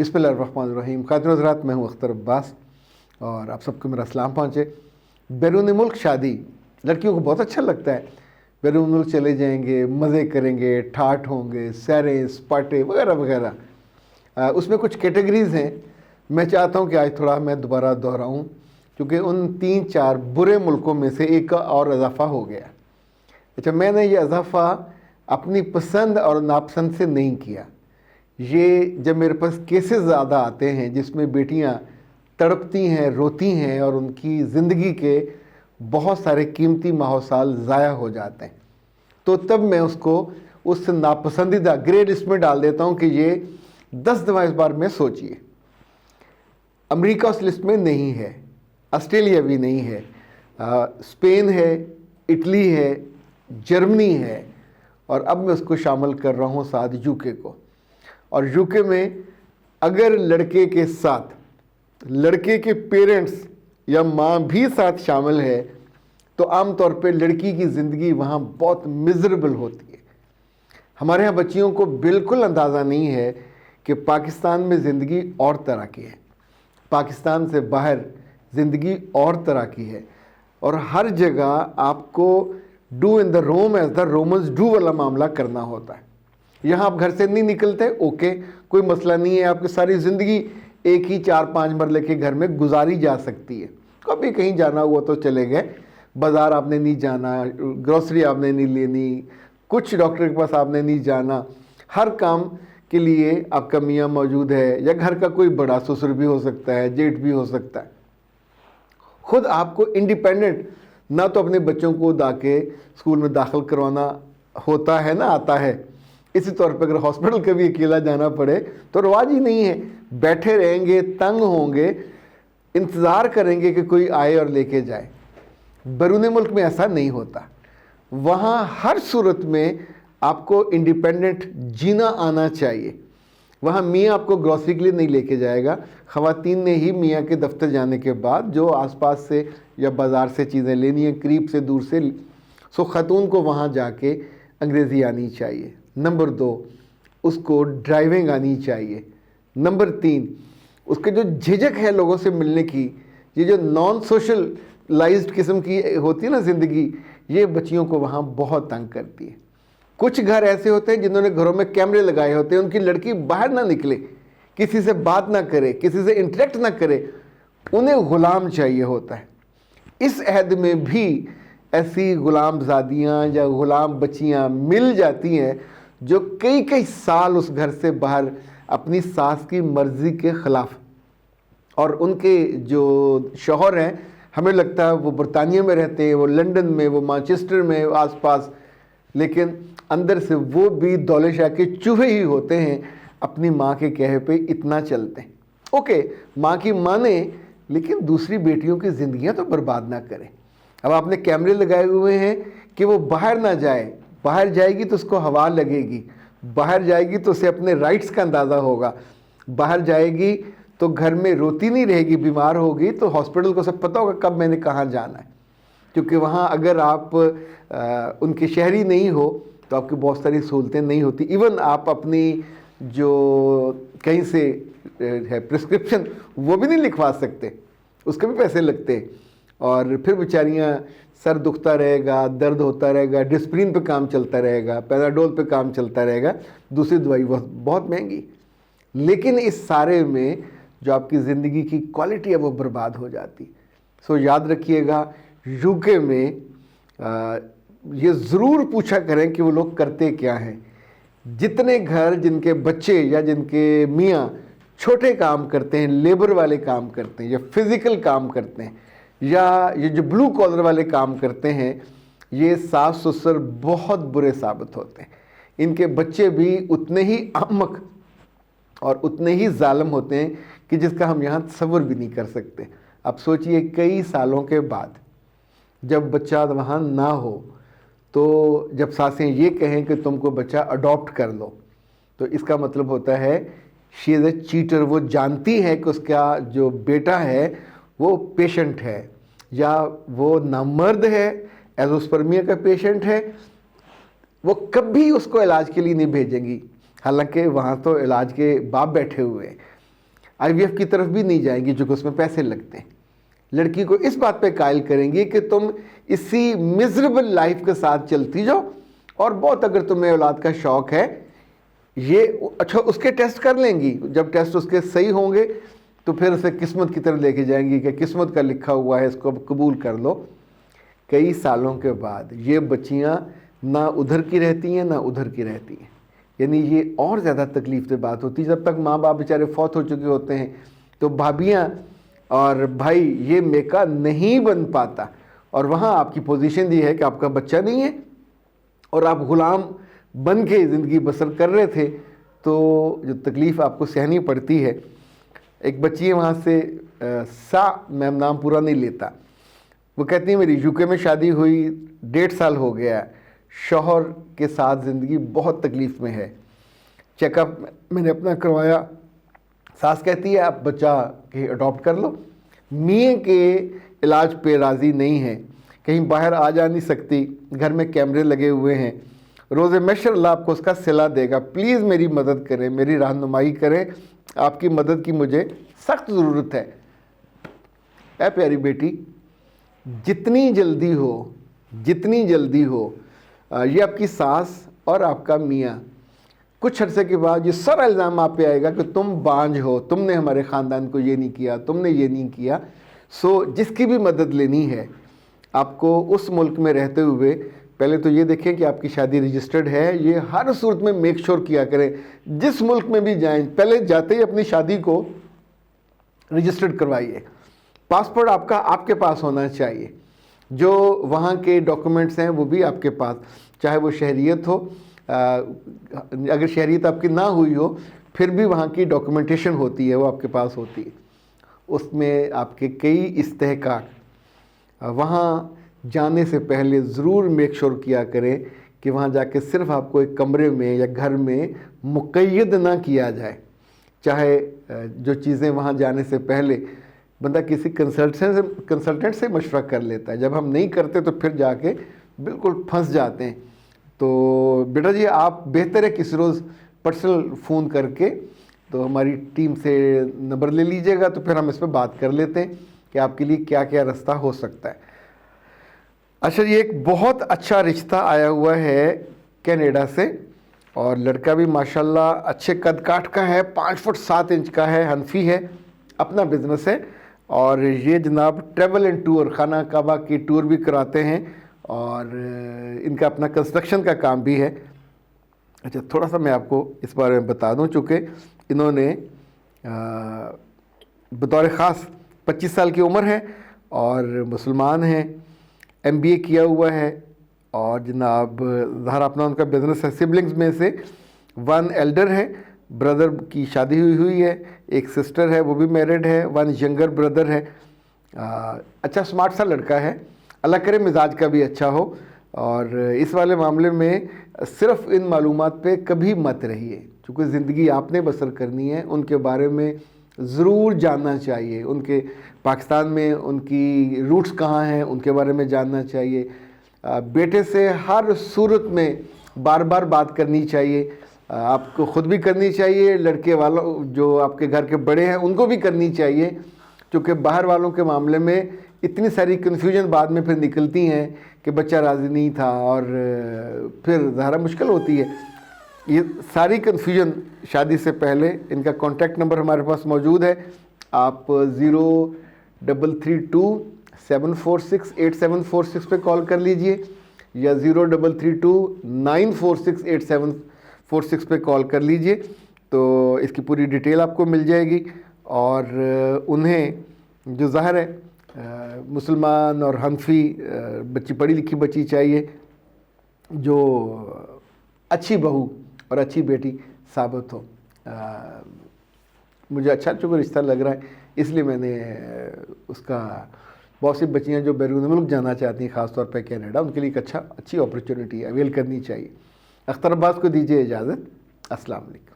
बिस्मिल्लाहिर्रहमानिर्रहीम। खातिन हज़रात, मैं हूँ अख्तर अब्बास और आप सबको मेरा सलाम पहुँचे। बैरून मुल्क शादी लड़कियों को बहुत अच्छा लगता है। बैरून मुल्क चले जाएंगे, मज़े करेंगे, ठाठ होंगे, सैरें सपाटे वगैरह वगैरह। उसमें कुछ कैटेगरीज़ हैं। मैं चाहता हूँ कि आज थोड़ा मैं दोबारा दोहराऊँ, क्योंकि उन 3-4 बुरे मुल्कों में से एक का और इजाफ़ा हो गया। अच्छा, मैंने ये इजाफ़ा अपनी पसंद और नापसंद से नहीं किया। ये जब मेरे पास केसेस ज़्यादा आते हैं जिसमें बेटियां तड़पती हैं, रोती हैं और उनकी ज़िंदगी के बहुत सारे कीमती माहौसाल ज़ाया हो जाते हैं, तो तब मैं उसको उस नापसंदीदा ग्रे लिस्ट में डाल देता हूँ कि ये 10 दफ़ा इस बार में सोचिए। अमेरिका उस लिस्ट में नहीं है, ऑस्ट्रेलिया भी नहीं है, स्पेन है, इटली है, जर्मनी है, और अब मैं उसको शामिल कर रहा हूँ साथ यूके को। और यूके में अगर लड़के के साथ लड़के के पेरेंट्स या माँ भी साथ शामिल है तो आम तौर पे लड़की की ज़िंदगी वहाँ बहुत मिज़रेबल होती है। हमारे यहाँ बच्चियों को बिल्कुल अंदाज़ा नहीं है कि पाकिस्तान में ज़िंदगी और तरह की है, पाकिस्तान से बाहर ज़िंदगी और तरह की है, और हर जगह आपको do in the Rome as the Romans do वाला मामला करना होता है। यहाँ आप घर से नहीं निकलते, ओके, कोई मसला नहीं है, आपकी सारी ज़िंदगी एक ही 4-5 मरले के घर में गुजारी जा सकती है। कभी कहीं जाना हुआ तो चले गए, बाज़ार आपने नहीं जाना, ग्रोसरी आपने नहीं लेनी, कुछ डॉक्टर के पास आपने नहीं जाना, हर काम के लिए आपका मियाँ मौजूद है, या घर का कोई बड़ा ससुर भी हो सकता है, जेठ भी हो सकता है। खुद आपको इंडिपेंडेंट ना तो अपने बच्चों को के स्कूल में दाखिल करवाना होता है ना आता है। इसी तौर पर अगर हॉस्पिटल कभी अकेला जाना पड़े तो रिवाज ही नहीं है, बैठे रहेंगे, तंग होंगे, इंतज़ार करेंगे कि कोई आए और लेके जाए। बैरून मुल्क में ऐसा नहीं होता। वहाँ हर सूरत में आपको इंडिपेंडेंट जीना आना चाहिए। वहाँ मियाँ आपको ग्रॉसरी के लिए नहीं लेके जाएगा, ख़वातीन ने ही मियाँ के दफ्तर जाने के बाद जो आसपास से या बाज़ार से चीज़ें लेनी है, करीब से दूर से, सो ख़ातून को वहाँ जाके अंग्रेज़ी आनी चाहिए। नंबर 2, उसको ड्राइविंग आनी चाहिए। नंबर 3, उसके जो झिझक है लोगों से मिलने की, ये जो नॉन सोशलाइज्ड किस्म की होती है ना ज़िंदगी, ये बच्चियों को वहाँ बहुत तंग करती है। कुछ घर ऐसे होते हैं जिन्होंने घरों में कैमरे लगाए होते हैं, उनकी लड़की बाहर ना निकले, किसी से बात ना करे, किसी से इंटरेक्ट ना करे, उन्हें ग़ुलाम चाहिए होता है। इस अहद में भी ऐसी ग़ुलामज़ादियाँ या ग़ुलाम बच्चियाँ मिल जाती हैं जो कई कई साल उस घर से बाहर अपनी सास की मर्ज़ी के ख़िलाफ़, और उनके जो शौहर हैं हमें लगता है वो बरतानिया में रहते हैं, वो लंदन में, वो मैनचेस्टर में आसपास, लेकिन अंदर से वो भी दौले शाह के चूहे ही होते हैं, अपनी माँ के कहे पे इतना चलते हैं। ओके, माँ की माने, लेकिन दूसरी बेटियों की ज़िंदगियाँ तो बर्बाद ना करें। अब आपने कैमरे लगाए हुए हैं कि वो बाहर ना जाए, बाहर जाएगी तो उसको हवा लगेगी, बाहर जाएगी तो उसे अपने राइट्स का अंदाज़ा होगा, बाहर जाएगी तो घर में रोती नहीं रहेगी, बीमार होगी तो हॉस्पिटल को सब पता होगा कब मैंने कहाँ जाना है। क्योंकि वहाँ अगर आप उनके शहरी नहीं हो तो आपकी बहुत सारी सहूलतें नहीं होती। इवन आप अपनी जो कहीं से है प्रिस्क्रिप्शन वो भी नहीं लिखवा सकते, उसके भी पैसे लगते हैं, और फिर बेचारियाँ सर दुखता रहेगा, दर्द होता रहेगा, डिस्प्रिन पे काम चलता रहेगा, पैराडोल पे काम चलता रहेगा, दूसरी दवाई बहुत महंगी। लेकिन इस सारे में जो आपकी ज़िंदगी की क्वालिटी है वो बर्बाद हो जाती। सो याद रखिएगा, यूके में ये ज़रूर पूछा करें कि वो लोग करते क्या हैं। जितने घर जिनके बच्चे या जिनके मियाँ छोटे काम करते हैं, लेबर वाले काम करते हैं, या फिज़िकल काम करते हैं, या ये जो ब्लू कॉलर वाले काम करते हैं, ये सास ससुर बहुत बुरे साबित होते हैं। इनके बच्चे भी उतने ही अहमक और उतने ही जालिम होते हैं कि जिसका हम यहाँ तसव्वुर भी नहीं कर सकते। अब सोचिए, कई सालों के बाद जब बच्चा वहाँ ना हो, तो जब सासें ये कहें कि तुमको बच्चा अडॉप्ट कर लो, तो इसका मतलब होता है शी इज़ ए चीटर। वो जानती है कि उसका जो बेटा है वो पेशेंट है, या वो नामर्द है, एज़ोस्पर्मिया का पेशेंट है, वो कभी उसको इलाज के लिए नहीं भेजेंगी। हालांकि वहाँ तो इलाज के बाप बैठे हुए हैं, IVF کی طرف بھی نہیں جائیں گی چونکہ اس میں پیسے لگتے ہیں. لڑکی کو اس بات پہ قائل کریں گی کہ تم اسی مزریبل لائف کے ساتھ چلتی جاؤ, اور بہت اگر تمہیں اولاد کا شوق ہے یہ اچھا اس کے ٹیسٹ کر لیں گی. جب ٹیسٹ اس کے صحیح ہوں گے تو پھر اسے قسمت کی طرف لے کے جائیں گی کہ قسمت کا لکھا ہوا ہے, اس کو اب قبول کر لو. کئی سالوں کے بعد یہ بچیاں نہ ادھر کی رہتی ہیں نہ ادھر کی رہتی ہیں. یعنی یہ اور زیادہ تکلیف دہ بات ہوتی ہے. جب تک ماں باپ بیچارے فوت ہو چکے ہوتے ہیں تو بھابیاں اور بھائی یہ میکا نہیں بن پاتا, اور وہاں آپ کی پوزیشن یہ ہے کہ آپ کا بچہ نہیں ہے اور آپ غلام بن کے زندگی بسر کر رہے تھے, تو جو تکلیف آپ کو سہنی پڑتی ہے. ایک بچی ہے وہاں سے میں نام پورا نہیں لیتا, وہ کہتی ہیں میری UK میں شادی ہوئی 1.5 سال ہو گیا, شوہر کے ساتھ زندگی بہت تکلیف میں ہے, چیک اپ میں نے اپنا کروایا, ساس کہتی ہے آپ بچہ کہ اڈاپٹ کر لو, میاں کے علاج پہ راضی نہیں ہے, کہیں باہر آ جا نہیں سکتی, گھر میں کیمرے لگے ہوئے ہیں, روز محشر اللہ آپ کو اس کا صلہ دے گا, پلیز میری مدد کریں, میری رہنمائی کریں, آپ کی مدد کی مجھے سخت ضرورت ہے. اے پیاری بیٹی, جتنی جلدی ہو یہ آپ کی ساس اور آپ کا میاں کچھ عرصے کے بعد یہ سارا الزام آپ پہ آئے گا کہ تم بانجھ ہو, تم نے ہمارے خاندان کو یہ نہیں کیا, تم نے یہ نہیں کیا. سو جس کی بھی مدد لینی ہے آپ کو اس ملک میں رہتے ہوئے پہلے تو یہ دیکھیں کہ آپ کی شادی رجسٹرڈ ہے. یہ ہر صورت میں میک شور کیا کریں, جس ملک میں بھی جائیں پہلے جاتے ہی اپنی شادی کو رجسٹرڈ کروائیے. پاسپورٹ آپ کے پاس ہونا چاہیے, جو وہاں کے ڈاکومنٹس ہیں وہ بھی آپ کے پاس, چاہے وہ شہریت ہو, اگر شہریت آپ کی نہ ہوئی ہو پھر بھی وہاں کی ڈاکومنٹیشن ہوتی ہے وہ آپ کے پاس ہوتی ہے. اس میں آپ کے کئی استحقاق, وہاں جانے سے پہلے ضرور میک شور کیا کریں کہ وہاں جا کے صرف آپ کو ایک کمرے میں یا گھر میں مقید نہ کیا جائے. چاہے جو چیزیں وہاں جانے سے پہلے بندہ کسی کنسلٹنٹ سے مشورہ کر لیتا ہے, جب ہم نہیں کرتے تو پھر جا کے بالکل پھنس جاتے ہیں. تو بیٹا جی آپ بہتر ہے کسی روز پرسنل فون کر کے تو ہماری ٹیم سے نمبر لے لیجئے گا, تو پھر ہم اس پہ بات کر لیتے ہیں کہ آپ کے لیے کیا کیا رستہ ہو سکتا ہے. اچھا یہ ایک بہت اچھا رشتہ آیا ہوا ہے کینیڈا سے, اور لڑکا بھی ماشاءاللہ اچھے قد کاٹ کا ہے, 5 فٹ 7 انچ کا ہے, حنفی ہے, اپنا بزنس ہے, اور یہ جناب ٹریول اینڈ ٹور, خانہ کعبہ کی ٹور بھی کراتے ہیں, اور ان کا اپنا کنسٹرکشن کا کام بھی ہے. اچھا تھوڑا سا میں آپ کو اس بارے میں بتا دوں, چونکہ انہوں نے بطور خاص 25 سال کی عمر ہے اور مسلمان ہیں, MBA کیا ہوا ہے, اور جناب ظاہر اپنا ان کا بزنس ہے. سبلنگز میں سے 1 ایلڈر ہے, بردر کی شادی ہوئی ہے, ایک سسٹر ہے وہ بھی میرڈ ہے, 1 ینگر بردر ہے. اچھا سمارٹ سا لڑکا ہے, اللہ کرے مزاج کا بھی اچھا ہو. اور اس والے معاملے میں صرف ان معلومات پہ کبھی مت رہیے, چونکہ زندگی آپ نے بسر کرنی ہے, ان کے بارے میں ضرور جاننا چاہیے, ان کے پاکستان میں ان کی روٹس کہاں ہیں ان کے بارے میں جاننا چاہیے. بیٹے سے ہر صورت میں بار بار بات کرنی چاہیے, آپ کو خود بھی کرنی چاہیے, لڑکے والوں جو آپ کے گھر کے بڑے ہیں ان کو بھی کرنی چاہیے, کیونکہ باہر والوں کے معاملے میں اتنی ساری کنفیوژن بعد میں پھر نکلتی ہیں کہ بچہ راضی نہیں تھا, اور پھر ظاہر مشکل ہوتی ہے. یہ ساری کنفیوژن شادی سے پہلے, ان کا کانٹیکٹ نمبر ہمارے پاس موجود ہے, آپ 0332746876 پہ کال کر لیجئے, یا 0332946876 پہ کال کر لیجئے, تو اس کی پوری ڈیٹیل آپ کو مل جائے گی. اور انہیں جو ظاہر ہے مسلمان اور حنفی بچی, پڑھی لکھی بچی چاہیے جو اچھی بہو اور اچھی بیٹی ثابت ہو. مجھے اچھا چونکہ رشتہ لگ رہا ہے, اس لیے میں نے اس کا, بہت سی بچیاں جو بیرون ملک جانا چاہتی ہیں خاص طور پہ کینیڈا, ان کے لیے ایک اچھی اپرچونٹی اویل کرنی چاہیے. اختر عباس کو دیجیے اجازت. السلام علیکم.